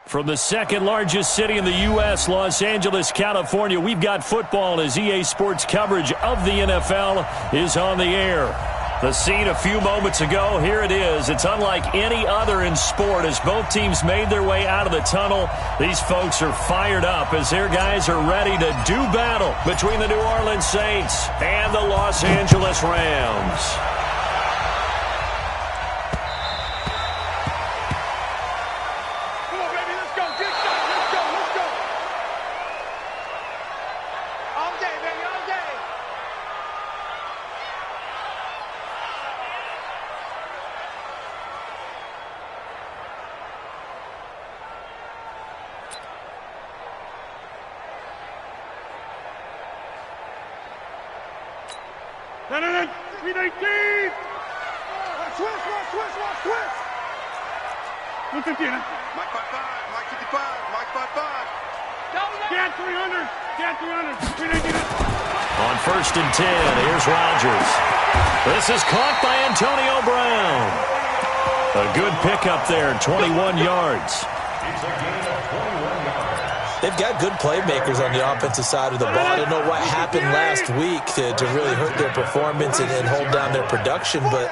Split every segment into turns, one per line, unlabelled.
From the second largest city in the U.S., Los Angeles, California, we've got football as EA Sports coverage of the NFL is on the air. The scene a few moments ago, here it is. It's unlike any other in sport as both teams made their way out of the tunnel. These folks are fired up as their guys are ready to do battle between the New Orleans Saints and the Los Angeles Rams.
On first and 10, here's Rodgers. This is caught by Antonio Brown. A good pickup there, 21 yards.
They've got good playmakers on the offensive side of the ball. I don't know what happened last week to really hurt their performance and hold down their production, but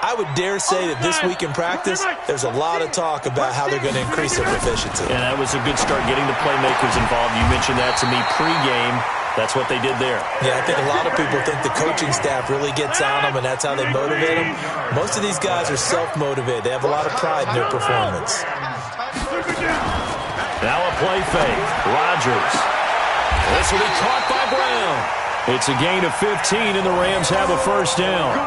I would dare say that this week in practice, there's a lot of talk about how they're going to increase their proficiency.
And that was a good start, getting the playmakers involved. You mentioned that to me pregame. That's what they did there.
Yeah, I think a lot of people think the coaching staff really gets on them, and that's how they motivate them. Most of these guys are self-motivated. They have a lot of pride in their performance.
Now a play fake. Rodgers. This will be caught by Brown. It's a gain of 15, and the Rams have a first down.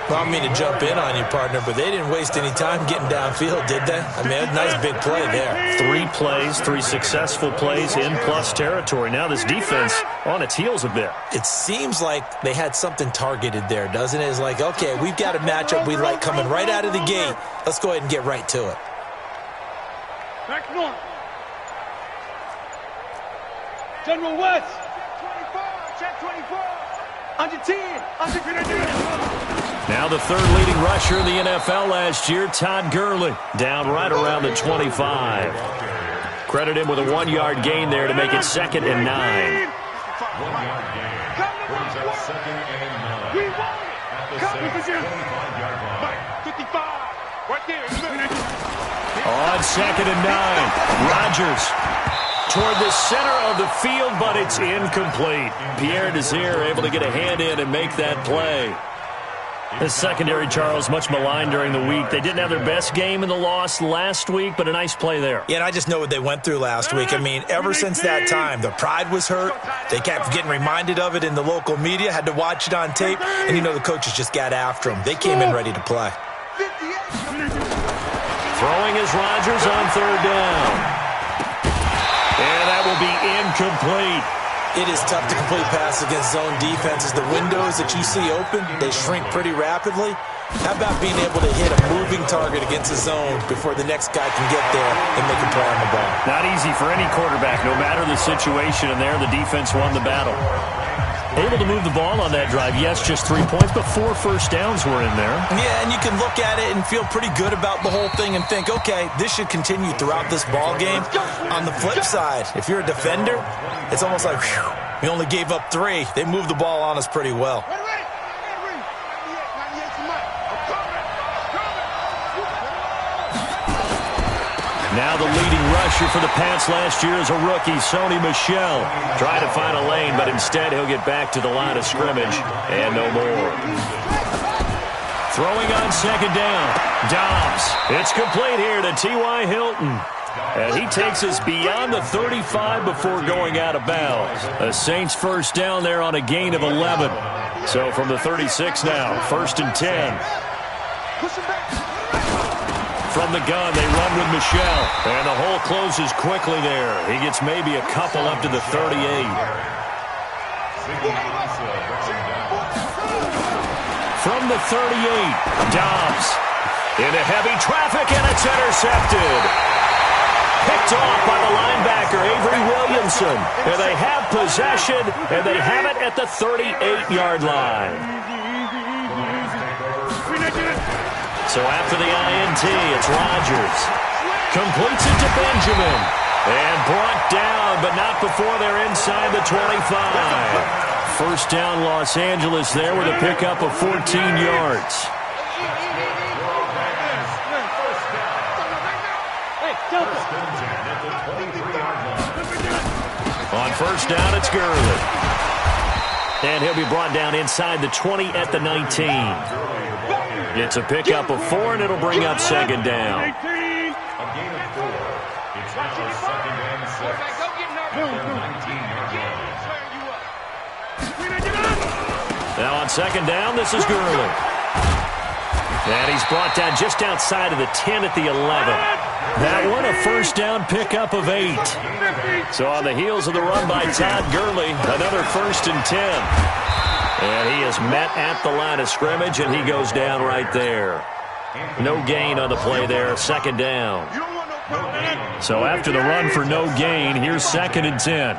Well, I don't mean to jump in on you, partner, but they didn't waste any time getting downfield, did they? I mean, a nice big play there.
3 plays, 3 successful plays in plus territory. Now this defense on its heels a bit.
It seems like they had something targeted there, doesn't it? It's like, okay, we've got a matchup we like coming right out of the gate. Let's go ahead and get right to it.
Back north. General West. Check 24. Under 10. Under 10.
Now the third leading rusher in the NFL last year, Todd Gurley, down right around the 25. Credit him with a 1-yard gain there to make it 2nd and 9.
1-yard gain. Brings up 2nd and 9. We want it. At the 25-yard line. 55. Right there.
On 2nd and 9, Rodgers toward the center of the field, but it's incomplete. Pierre Desir able to get a hand in and make that play. The secondary, Charles, much maligned during the week. They didn't have their best game in the loss last week, but a nice play there.
Yeah, and I just know what they went through last week. I mean, ever since that time, their pride was hurt. They kept getting reminded of it in the local media, had to watch it on tape, and you know the coaches just got after them. They came in ready to play.
Throwing is Rodgers on 3rd down. And that will be incomplete.
It is tough to complete passes against zone defenses. The windows that you see open, they shrink pretty rapidly. How about being able to hit a moving target against a zone before the next guy can get there and make a play on the ball?
Not easy for any quarterback, no matter the situation, and there the defense won the battle. Able to move the ball on that drive. Yes, just 3 points, but 4 first downs were in there.
Yeah, and you can look at it and feel pretty good about the whole thing and think, okay, this should continue throughout this ball game. On the flip side, if you're a defender, it's almost like, whew, we only gave up 3. They moved the ball on us pretty well.
Now the leading rusher for the Pats last year is a rookie, Sony Michel. Trying to find a lane, but instead he'll get back to the line of scrimmage and no more. Throwing on 2nd down. Dobbs. It's complete here to T.Y. Hilton. And he takes us beyond the 35 before going out of bounds. A Saints first down there on a gain of 11. So from the 36 now, 1st and 10. From the gun, they run with Michel. And the hole closes quickly there. He gets maybe a couple up to the 38. From the 38, Dobbs. Into heavy traffic, and it's intercepted. Picked off by the linebacker, Avery Williamson. And they have possession, and they have it at the 38-yard line. So after the INT, it's Rodgers. Completes it to Benjamin. And brought down, but not before they're inside the 25. First down, Los Angeles there with a pickup of 14 yards. On first down, it's Gurley. And he'll be brought down inside the 20 at the 19. It's a pickup of 4, and it'll bring up second down.
A gain of 4. It's now second and 6.
Now on second down, this is Gurley. And he's brought down just outside of the 10 at the 11. That one, a first down pickup of 8. So on the heels of the run by Todd Gurley, another first and 10. And he is met at the line of scrimmage, and he goes down right there. No gain on the play there, second down. So after the run for no gain, here's second and 10.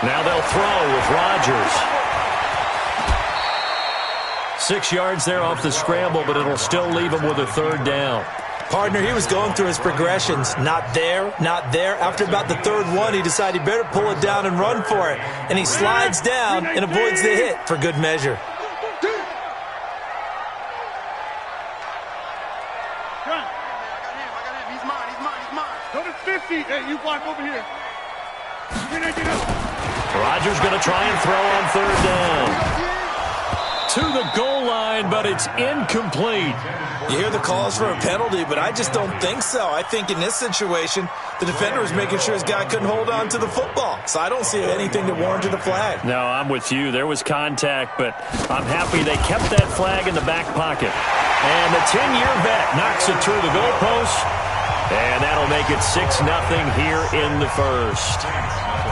Now they'll throw with Rodgers. 6 yards there off the scramble, but it'll still leave him with a third down.
Partner, he was going through his progressions. Not there, not there. After about the third one, he decided he better pull it down and run for it. And he slides down and avoids the hit for good measure.
He's mine. Go to 50. Hey, you block over here.
Rodgers going to try and throw on third down. To the goal line, but it's incomplete.
You hear the calls for a penalty, but I just don't think so. I think in this situation, the defender was making sure his guy couldn't hold on to the football. So I don't see anything that warranted a flag.
No, I'm with you. There was contact, but I'm happy they kept that flag in the back pocket. And the 10-year vet knocks it through the goalpost. And that'll make it 6-0 here in the first.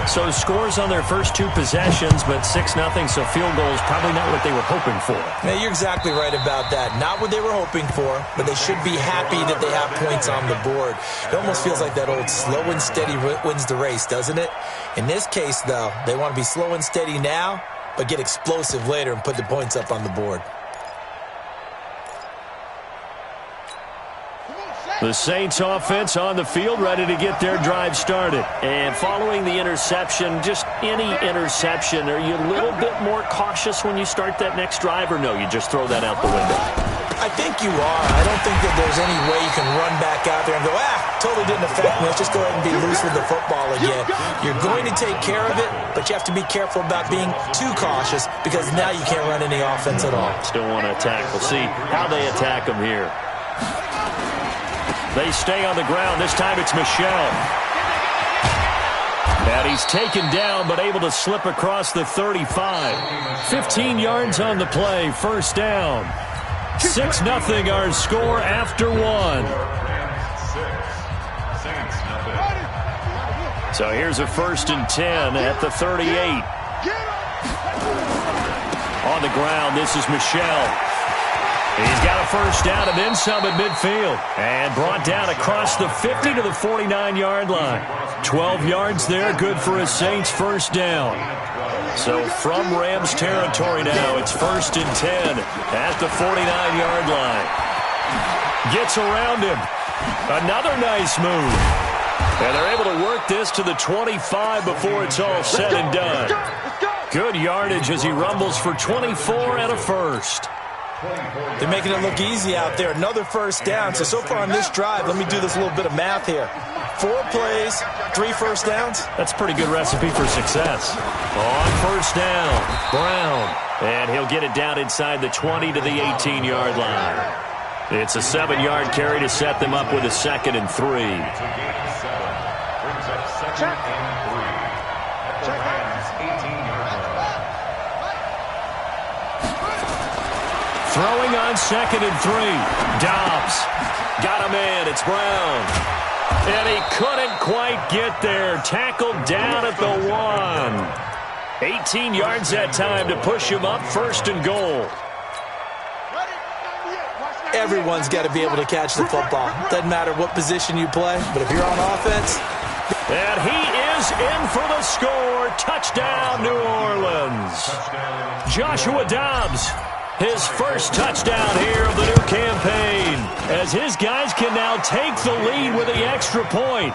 So scores on their first 2 possessions, but 6-0, so field goal is probably not what they were hoping for.
Yeah, you're exactly right about that. Not what they were hoping for, but they should be happy that they have points on the board. It almost feels like that old slow and steady wins the race, doesn't it? In this case, though, they want to be slow and steady now, but get explosive later and put the points up on the board.
The Saints offense on the field, ready to get their drive started. And following the interception, just any interception, are you a little bit more cautious when you start that next drive, or no, you just throw that out the window?
I think you are. I don't think that there's any way you can run back out there and go, totally didn't affect me. Let's just go ahead and be loose with the football again. You're going to take care of it, but you have to be careful about being too cautious because now you can't run any offense at all.
Still want to attack. We'll see how they attack them here. They stay on the ground. This time it's Michel. And he's taken down, but able to slip across the 35. 15 yards on the play. First down. 6-0 our score after 1. So here's a first and 10 at the 38. On the ground, this is Michel. He's got a first down and then some at midfield. And brought down across the 50 to the 49-yard line. 12 yards there, good for a Saints first down. So from Rams territory now, it's first and 10 at the 49-yard line. Gets around him. Another nice move. And they're able to work this to the 25 before it's all said and done. Good yardage as he rumbles for 24 and a first.
They're making it look easy out there. Another first down. So far on this drive, let me do this little bit of math here. 4 plays, 3 first downs.
That's a pretty good recipe for success. On first down, Brown. And he'll get it down inside the 20 to the 18-yard line. It's a 7-yard carry to set them up with a second and 3. Throwing on second and 3. Dobbs got him in. It's Brown. And he couldn't quite get there. Tackled down at the 1. 18 yards that time to push him up first and goal.
Everyone's got to be able to catch the football. Doesn't matter what position you play, but if you're on offense.
And he is in for the score. Touchdown, New Orleans. Joshua Dobbs. his first touchdown here of the new campaign, as his guys can now take the lead with the extra point.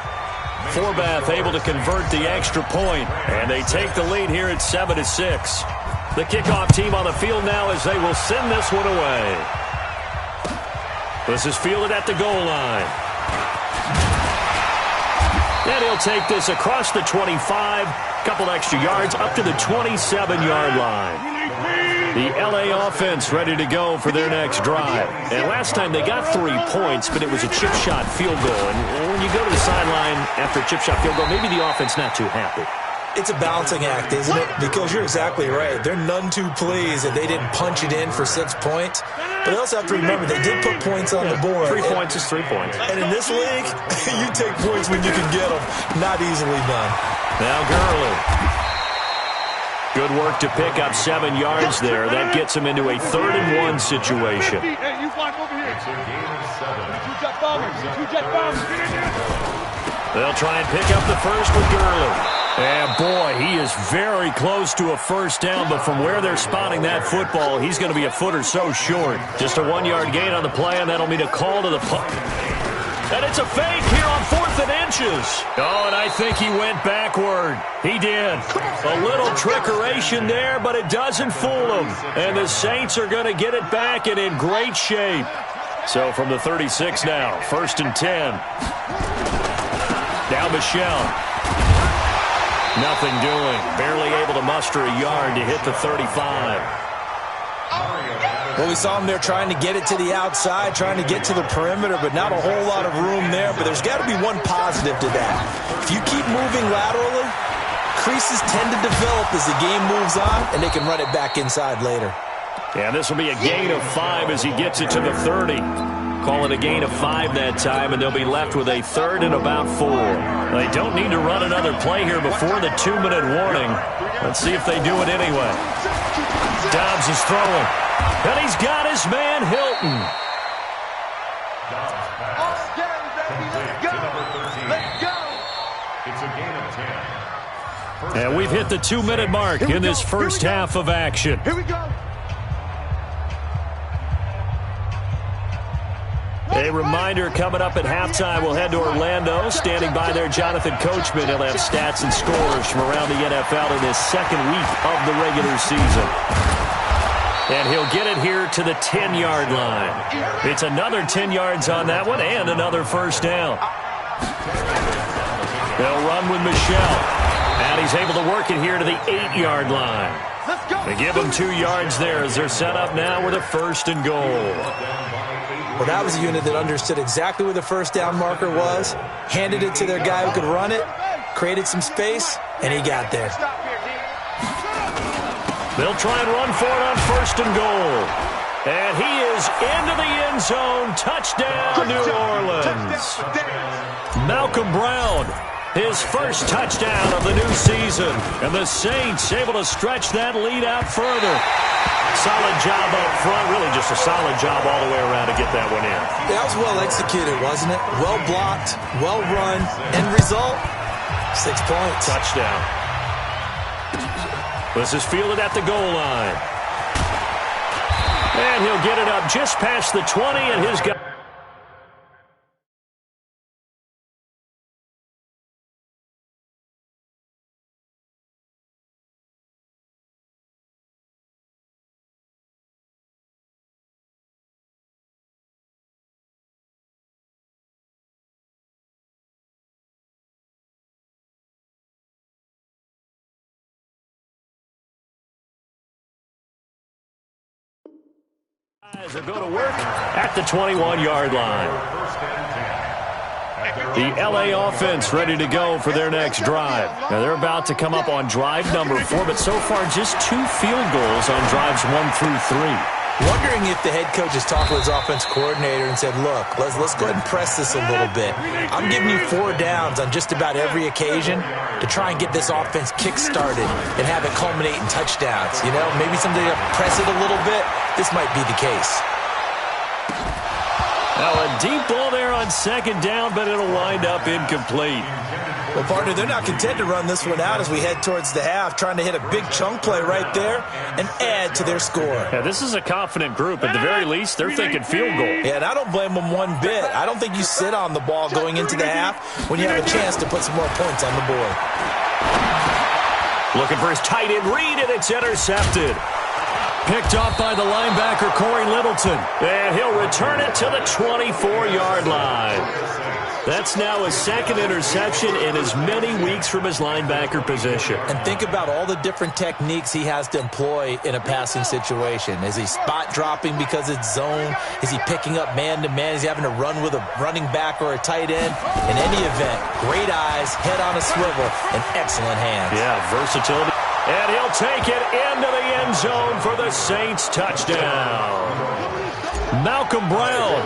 Forbath able to convert the extra point, and they take the lead here at 7-6. The kickoff team on the field now as they will send this one away. This is fielded at the goal line. And he'll take this across the 25, couple extra yards up to the 27-yard line. The L.A. offense ready to go for their next drive. And last time they got 3 points, but it was a chip shot field goal. And when you go to the sideline after a chip shot field goal, maybe the offense not too happy.
It's a balancing act, isn't it? Because you're exactly right. They're none too pleased that they didn't punch it in for 6 points. But they also have to remember they did put points on the board.
3 points is 3 points.
And in this league, you take points when you can get them. Not easily done.
Now Gurley. Good work to pick up 7 yards there. That gets him into a 3rd-and-1 situation.
Hey, you fly over here. It's a game of 7. 2 jet bombers. 2 jet bombers.
They'll try and pick up the first with Gurley. And boy, he is very close to a first down, but from where they're spotting that football, he's going to be a foot or so short. Just a 1-yard gain on the play, and that'll mean a call to the punt. And it's a fake here on 4th and inches. Oh, and I think he went backward. He did. A little trickeration there, but it doesn't fool him. And the Saints are going to get it back and in great shape. So from the 36 now, 1st and 10. Now Michelle. Nothing doing. Barely able to muster a yard to hit the 35.
Well, we saw him there trying to get it to the outside, trying to get to the perimeter, but not a whole lot of room there. But there's got to be one positive to that. If you keep moving laterally, creases tend to develop as the game moves on, and they can run it back inside later.
Yeah, this will be a gain of 5 as he gets it to the 30. Call it a gain of 5 that time, and they'll be left with a 3rd and about 4. They don't need to run another play here before the 2-minute warning. Let's see if they do it anyway. Dobbs is throwing. And he's got his man, Hilton. And we've hit the 2-minute mark in this first half of action.
Here we go.
A reminder, coming up at halftime, we'll head to Orlando. Standing by there, Jonathan Coachman. He'll have stats and scores from around the NFL in this 2nd week of the regular season. And he'll get it here to the 10-yard line. It's another 10 yards on that one and another first down. They'll run with Michelle. And he's able to work it here to the 8-yard line. They give him 2 yards there as they're set up now with a 1st and goal.
Well, that was a unit that understood exactly where the first down marker was, handed it to their guy who could run it, created some space, and he got there.
They'll try and run for it on 1st and goal. And he is into the end zone. Touchdown, New Orleans. Malcolm Brown, his first touchdown of the new season. And the Saints able to stretch that lead out further. Solid job up front. Really just a solid job all the way around to get that one in.
That was well executed, wasn't it? Well blocked, well run. End result, 6 points.
Touchdown. This is fielded at the goal line. And he'll get it up just past the 20, and his guy. Will go to work at the 21-yard line. The L.A. offense ready to go for their next drive. Now they're about to come up on drive number 4, but so far just 2 field goals on drives 1 through 3.
Wondering if the head coach has talked with his offense coordinator and said, look, let's go ahead and press this a little bit. I'm giving you 4 downs on just about every occasion to try and get this offense kick-started and have it culminate in touchdowns. You know, maybe something to press it a little bit. This might be the case.
Now a deep ball there on 2nd down, but it'll wind up incomplete.
Well, partner, they're not content to run this one out as we head towards the half, trying to hit a big chunk play right there and add to their score.
Yeah, this is a confident group. At the very least, they're thinking field goal.
Yeah, and I don't blame them one bit. I don't think you sit on the ball going into the half when you have a chance to put some more points on the board.
Looking for his tight end read, and it's intercepted. Picked off by the linebacker, Corey Littleton. And he'll return it to the 24-yard line. That's now his second interception in as many weeks from his linebacker position.
And think about all the different techniques he has to employ in a passing situation. Is he spot dropping because it's zone? Is he picking up man-to-man? Is he having to run with a running back or a tight end? In any event, great eyes, head on a swivel, and excellent hands.
Yeah, versatility. And he'll take it into the end zone for the Saints touchdown. Malcolm Brown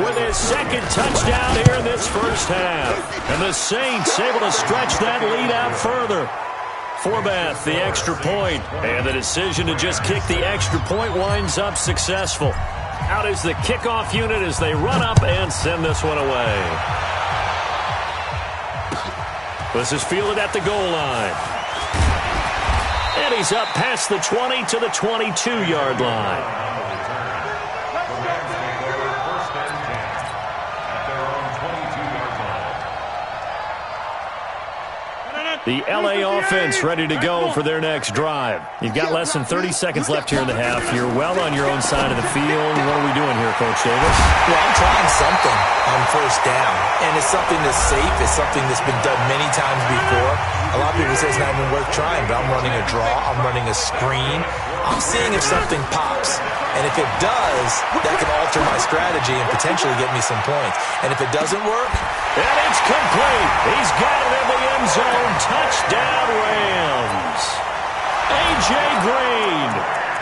with his second touchdown here in this first half. And the Saints able to stretch that lead out further. Forbath, the extra point. And the decision to just kick the extra point winds up successful. Out is the kickoff unit as they run up and send this one away. This is fielded at the goal line. And he's up past the 20 to the 22-yard line. The L.A. offense ready to go for their next drive. You've got less than 30 seconds left here in the half. You're well on your own side of the field. What are we doing here, Coach Davis?
Well, I'm trying something on first down. And it's something that's safe. It's something that's been done many times before. A lot of people say it's not even worth trying, but I'm running a draw. I'm running a screen. I'm seeing if something pops. And if it does, that can alter my strategy and potentially get me some points. And if it doesn't work,
and it's complete. He's got it in the end zone. Touchdown, Rams. A.J. Green,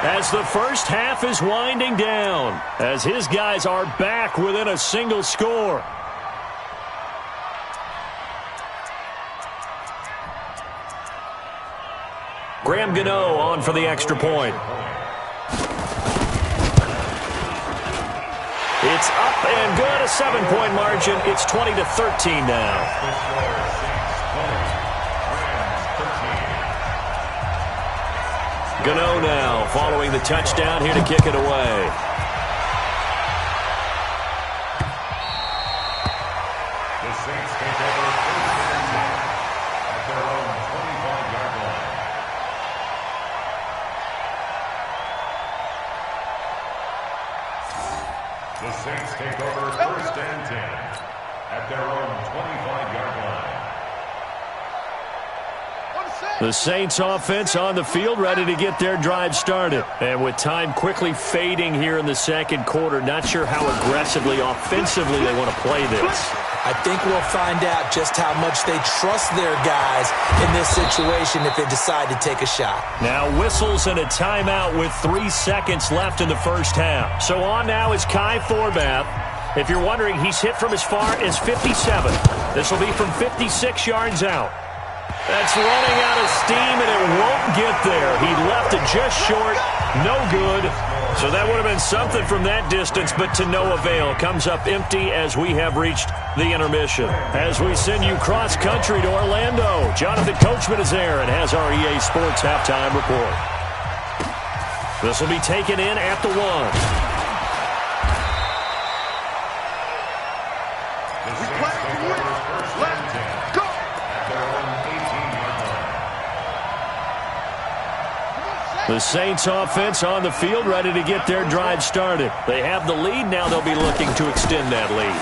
as the first half is winding down, as his guys are back within a single score. Graham Gano on for the extra point. It's up and good, a 7-point margin. It's 20-13 now. Gano now following the touchdown here to kick it away.
The Saints take over at their own 25-yard line. The Saints take over first and 10 at their own 25-yard line.
The Saints offense on the field ready to get their drive started. And with time quickly fading here in the second quarter, not sure how aggressively, offensively they want to play this.
I think we'll find out just how much they trust their guys in this situation if they decide to take a shot.
Now whistles and a timeout with 3 seconds left in the first half. So on now is Kai Forbath. If you're wondering, he's hit from as far as 57. This will be from 56 yards out. That's running out of steam, and it won't get there. He left it just short. No good. So that would have been something from that distance, but to no avail. Comes up empty as we have reached the intermission. As we send you cross-country to Orlando, Jonathan Coachman is there and has our EA Sports halftime report. This will be taken in at the 1. The Saints offense on the field ready to get their drive started. They have the lead. Now they'll be looking to extend that lead.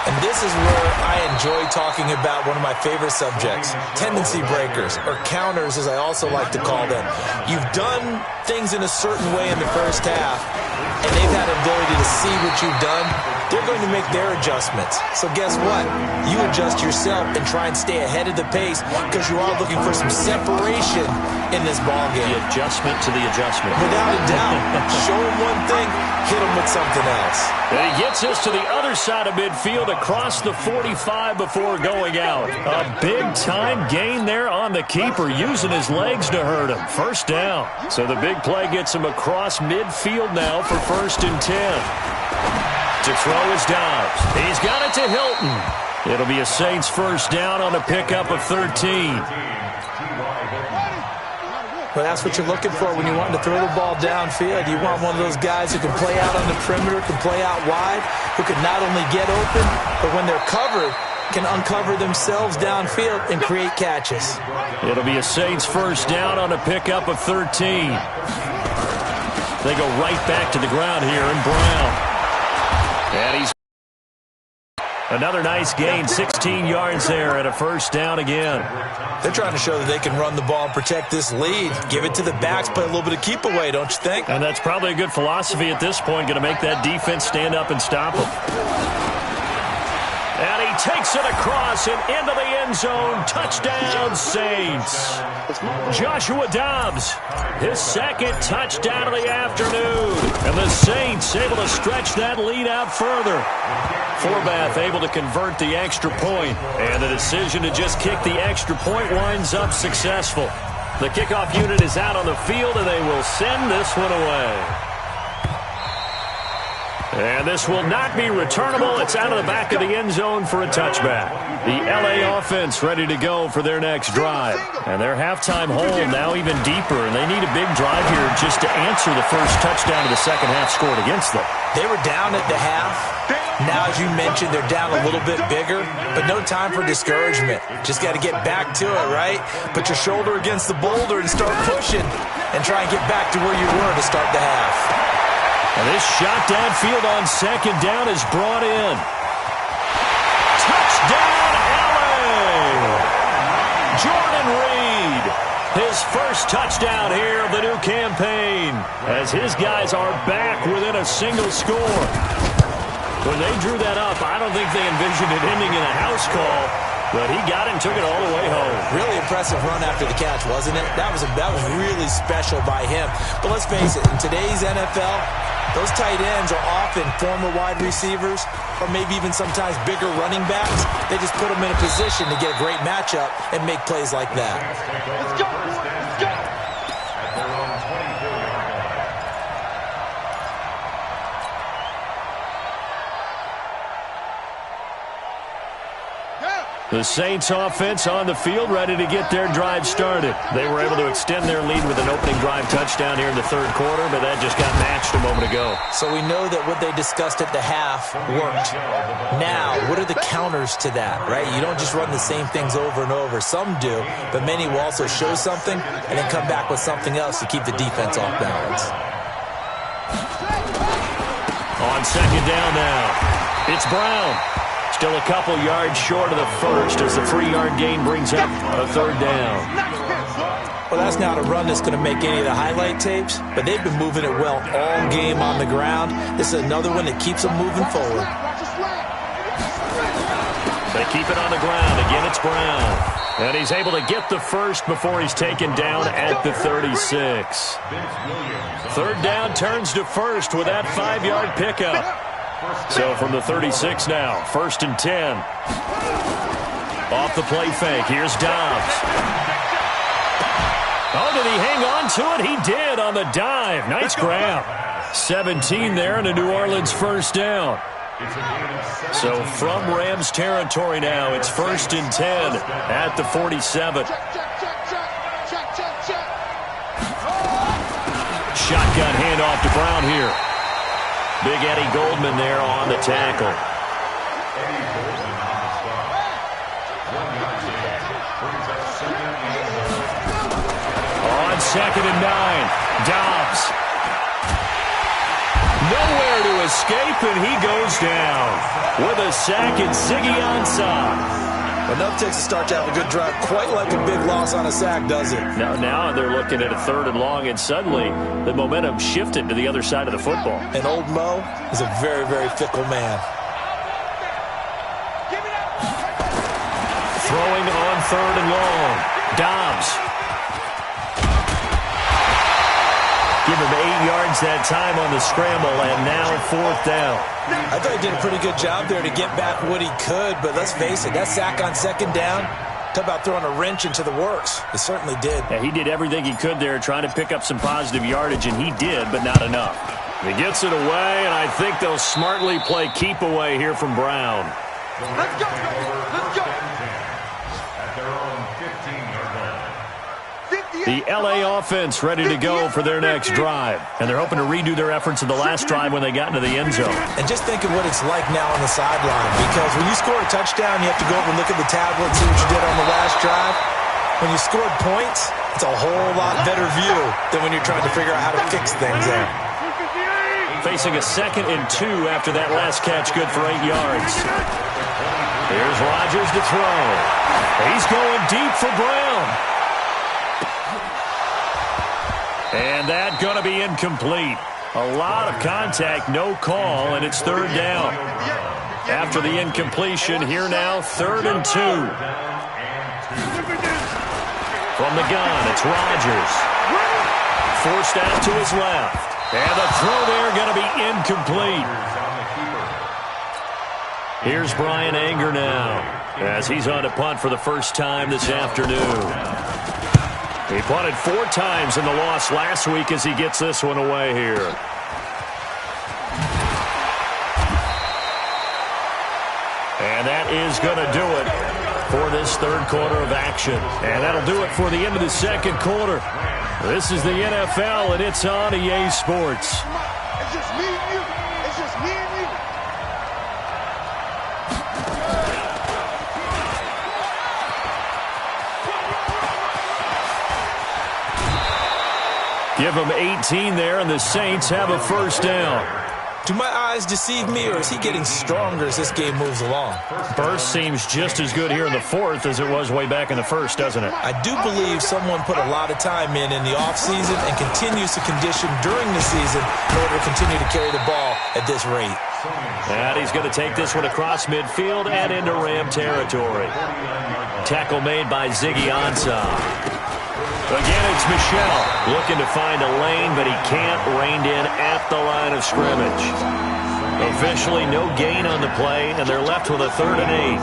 And this is where I enjoy talking about one of my favorite subjects, tendency breakers, or counters as I also like to call them. You've done things in a certain way in the first half, and they've had an ability to see what you've done. They're going to make their adjustments. So guess what? You adjust yourself and try and stay ahead of the pace because you are looking for some separation in this ballgame.
The adjustment to the adjustment.
Without a doubt. Show them one thing, hit them with something else.
And he gets us to the other side of midfield across the 45 before going out. A big-time gain there on the keeper, using his legs to hurt him. First down. So the big play gets him across midfield now for 1st and 10. To throw is Dobbs. He's got it to Hilton. It'll be a Saints first down on a pickup of 13.
Well, that's what you're looking for when you want to throw the ball downfield. You want one of those guys who can play out on the perimeter, can play out wide, who can not only get open, but when they're covered, can uncover themselves downfield and create catches.
It'll be a Saints first down on a pickup of 13. They go right back to the ground here in Brown. And he's another nice gain, 16 yards there and a first down again.
They're trying to show that they can run the ball and protect this lead. Give it to the backs, play a little bit of keep away, don't you think?
And that's probably a good philosophy at this point, going to make that defense stand up and stop them. And he takes it across and into the end zone. Touchdown, Saints. Joshua Dobbs, his second touchdown of the afternoon. And the Saints able to stretch that lead out further. Forbath able to convert the extra point. And the decision to just kick the extra point winds up successful. The kickoff unit is out on the field, and they will send this one away. And this will not be returnable. It's out of the back of the end zone for a touchback. The LA offense ready to go for their next drive. And their halftime hole now even deeper, and they need a big drive here just to answer the first touchdown of the second half scored against them.
They were down at the half. Now, as you mentioned, they're down a little bit bigger, but no time for discouragement. Just got to get back to it, right? Put your shoulder against the boulder and start pushing and try and get back to where you were to start the half.
And this shot downfield on second down is brought in. Touchdown, LA! Jordan Reed, his first touchdown here of the new campaign, as his guys are back within a single score. When they drew that up, I don't think they envisioned it ending in a house call, but he got it and took it all the way home.
Really impressive run after the catch, wasn't it? That was really special by him. But let's face it, in today's NFL, those tight ends are often former wide receivers or maybe even sometimes bigger running backs. They just put them in a position to get a great matchup and make plays like that.
Let's go, boys. Let's go.
The Saints offense on the field ready to get their drive started. They were able to extend their lead with an opening drive touchdown here in the third quarter, but that just got matched a moment ago.
So we know that what they discussed at the half worked. Now, what are the counters to that, right? You don't just run the same things over and over. Some do, but many will also show something and then come back with something else to keep the defense off balance.
On second down now, it's Brown. Still a couple yards short of the first as the 3-yard gain brings up a third down.
Well, that's not a run that's going to make any of the highlight tapes, but they've been moving it well all game on the ground. This is another one that keeps them moving forward.
They keep it on the ground. Again, it's Brown. And he's able to get the first before he's taken down at the 36. Third down turns to first with that 5-yard pickup. So from the 36 now, 1st and 10. Off the play fake, here's Dobbs. Oh, did he hang on to it? He did on the dive. Nice grab. 17 there and a New Orleans first down. So from Rams territory now, it's 1st and 10 at the 47. Shotgun handoff to Brown here. Big Eddie Goldman there on the tackle. On 2nd and 9, Dobbs. Nowhere to escape, and he goes down with a sack and Siggy Ansah.
Enough takes to start to have a good drive. Quite like a big loss on a sack, does it?
Now they're looking at a 3rd and long, and suddenly the momentum shifted to the other side of the football.
And old Mo is a very, very fickle man.
Throwing on 3rd and long. Dobbs. Give him 8 yards that time on the scramble, and now 4th down.
I thought he did a pretty good job there to get back what he could, but let's face it, that sack on 2nd down, talk about throwing a wrench into the works. It certainly did.
Yeah, he did everything he could there trying to pick up some positive yardage, and he did, but not enough. He gets it away, and I think they'll smartly play keep away here from Brown.
Let's go. Let's go. At their own 15-yard line.
The LA offense ready to go for their next drive. And they're hoping to redo their efforts in the last drive when they got into the end zone.
And just think of what it's like now on the sideline. Because when you score a touchdown, you have to go over and look at the tablet and see what you did on the last drive. When you scored points, it's a whole lot better view than when you're trying to figure out how to fix things there.
Facing a 2nd and 2 after that last catch, good for 8 yards. Here's Rodgers to throw. He's going deep for Brown. And that's going to be incomplete. A lot of contact, no call, and it's 3rd down. After the incompletion, here now, 3rd and 2. From the gun, it's Rodgers. Forced out to his left. And the throw there going to be incomplete. Here's Brian Anger now, as he's on to punt for the first time this afternoon. He punted 4 times in the loss last week as he gets this one away here. And that is going to do it for this 3rd quarter of action. And that'll do it for the end of the 2nd quarter. This is the NFL, and it's on EA Sports.
It's just me and you. It's just me and you.
Give them 18 there, and the Saints have a first down.
Do my eyes deceive me, or is he getting stronger as this game moves along?
Burst seems just as good here in the 4th as it was way back in the 1st, doesn't it?
I do believe someone put a lot of time in the offseason and continues to condition during the season in order to continue to carry the ball at this rate.
And he's going to take this one across midfield and into Ram territory. Tackle made by Ziggy Ansah. Again, it's Michel looking to find a lane, but he can't. Reined in at the line of scrimmage. Officially, no gain on the play, and they're left with a 3rd and 8.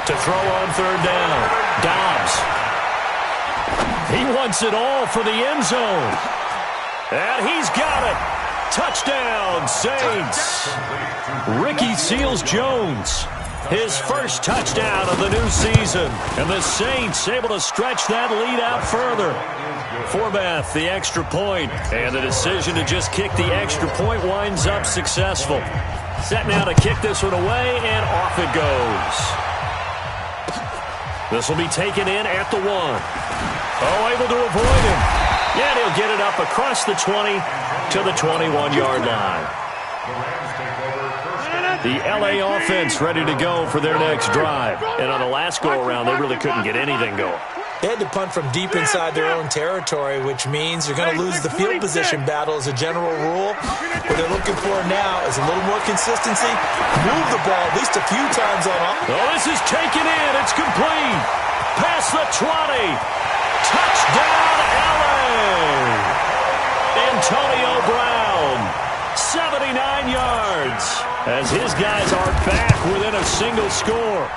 To throw on 3rd down, Dobbs. He wants it all for the end zone. And he's got it. Touchdown, Saints. Ricky Seals-Jones. His first touchdown of the new season. And the Saints able to stretch that lead out further. Forbath, the extra point. And the decision to just kick the extra point winds up successful. Set now to kick this one away, and off it goes. This will be taken in at the 1. Oh, able to avoid him. Yeah, he'll get it up across the 20 to the 21-yard line. The LA offense ready to go for their next drive. And on the last go-around, they really couldn't get anything going.
They had to punt from deep inside their own territory, which means you're going to lose the field position battle as a general rule. What they're looking for now is a little more consistency. Move the ball at least a few times on off.
Oh, this is taken in. It's complete. Past the 20. Touchdown, LA. Antonio Brown, 79 yards. As his guys are back within a single score.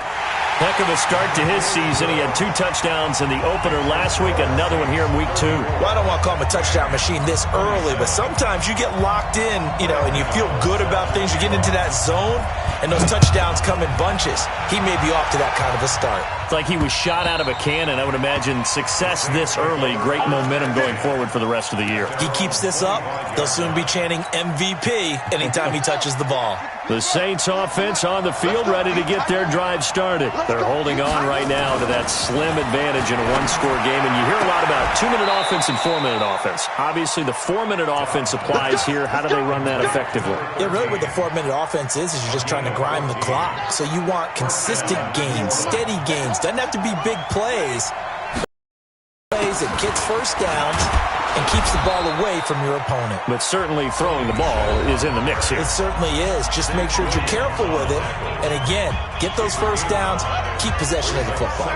Heck of a start to his season. He had 2 touchdowns in the opener last week, another one here in week 2.
Well, I don't want to call him a touchdown machine this early, but sometimes you get locked in, and you feel good about things. You get into that zone, and those touchdowns come in bunches. He may be off to that kind of a start.
It's like he was shot out of a cannon. I would imagine success this early, great momentum going forward for the rest of the year.
He keeps this up, they'll soon be chanting MVP anytime he touches the ball.
The Saints offense on the field ready to get their drive started. They're holding on right now to that slim advantage in a 1-score game. And you hear a lot about 2-minute offense and 4-minute offense. Obviously, the 4-minute offense applies here. How do they run that effectively?
Yeah, really what the 4-minute offense is you're just trying to grind the clock. So you want consistent gains, steady gains. Doesn't have to be big plays. Plays that gets first downs and keeps the ball away from your opponent.
But certainly throwing the ball is in the mix here.
It certainly is. Just make sure that you're careful with it. And again, get those first downs, keep possession of the football.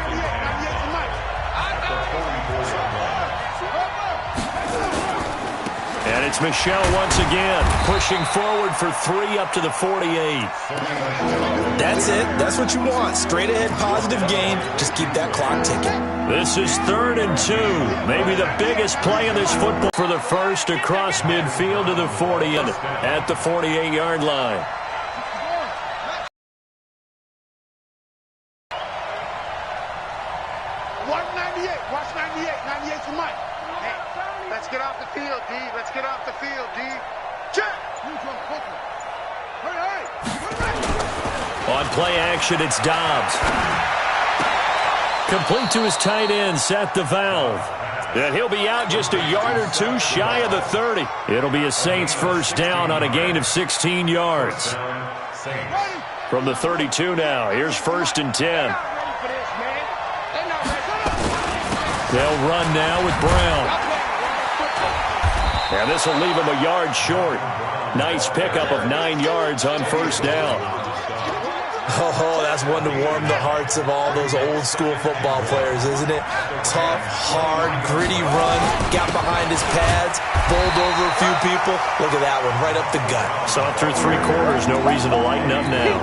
And And it's Michel once again, pushing forward for 3 up to the 48.
That's it. That's what you want. Straight ahead, positive gain. Just keep that clock ticking.
This is 3rd and 2. Maybe the biggest play in this football for the first across midfield to the 40 and at the 48-yard line.
Watch 98. 98 for Mike. Hey, let's get off the field, D. Let's get off the field, D. Check. Hurry.
On play action, it's Dobbs. Complete to his tight end, Seth the Valve. And he'll be out just a yard or two shy of the 30. It'll be a Saints first down on a gain of 16 yards. From the 32 now, here's 1st and 10. They'll run now with Brown. And this will leave him a yard short. Nice pickup of 9 yards on 1st down.
Oh, that's one to warm the hearts of all those old school football players, isn't it? Tough, hard, gritty run. Got behind his pads, bowled over a few people. Look at that one, right up the gut.
Saw through 3 quarters, no reason to lighten up now.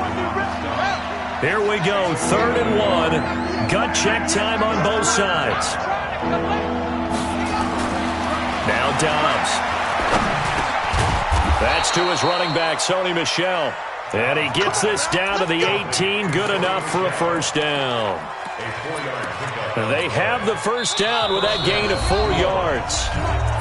Here we go, 3rd and 1. Gut check time on both sides. Now Dobbs. That's to his running back, Sony Michel. And he gets this down to the 18, good enough for a first down. They have the first down with that gain of 4 yards.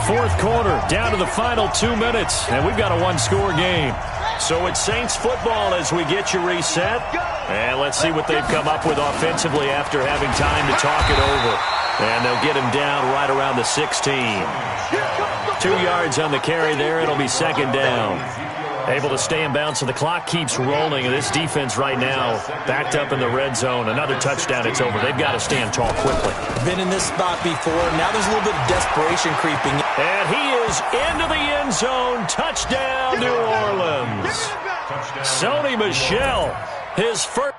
4th quarter, down to the final 2 minutes, and we've got a 1-score game. So it's Saints football as we get you reset. And let's see what they've come up with offensively after having time to talk it over. And they'll get him down right around the 16. 2 yards on the carry there. It'll be 2nd down. Able to stay in bounds, so the clock keeps rolling. And this defense right now backed up in the red zone. Another touchdown, it's over. They've got to stand tall quickly.
Been in this spot before. Now there's a little bit of desperation creeping.
And he is into the end zone. Touchdown, New Orleans. Sony Michel, his first.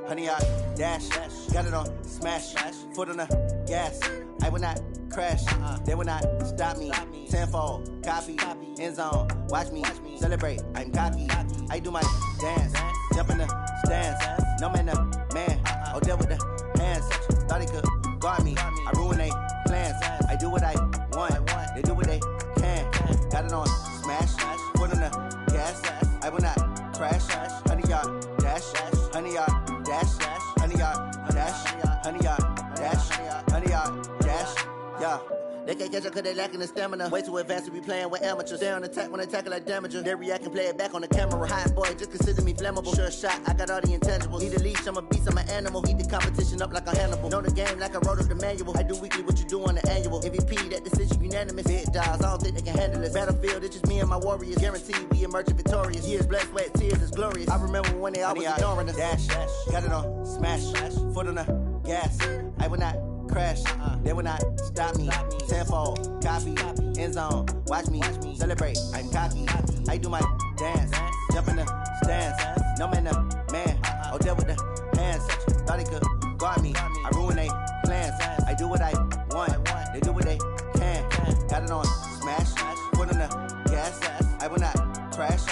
Honey, I dash, got it on smash, foot on the gas. I will not crash, they will not stop me. Tenfold, copy, end zone, watch me celebrate. I'm cocky, I do my dance, jump in the stands. No man, the man, oh, deal with the hands. Thought he could guard me, I ruin they plans. I do what I want, they do what they can. Got it on smash, foot on the gas. I will not crash, honey, y'all dash, honey, y'all dash, honey, y'all dash, honey, y'all dash, honey, y'all dash, yeah. They can't catch up cause they lacking the stamina. Way too advanced to be playing with amateurs. Stay on attack when they tackle like damager. They react and play it back on the camera. Hot boy, just consider me flammable. Sure shot, I got all the intangibles. Need a leash, I'm a beast, I'm an animal. Heat the competition up like a Hannibal. Know the game like I wrote up the manual. I do weekly what you do on the annual. MVP, that decision unanimous. Big dials, I don't think they can handle this. Battlefield, it's just me and my warriors. Guaranteed we emerging victorious. Years, blood, sweat, tears, it's glorious. I remember when they always ignoring us. Dash, got it on smash, foot on the gas. I will not crash, they will not stop me. Tenfold, copy, end zone, watch me celebrate. I'm cocky, I do my dance, jump in the stands. No man, the man, oh, deal with the hands. Thought he could guard me, I ruin they plans. I do what I want, they do what they can. Got it on smash, foot on the gas. I will not crash,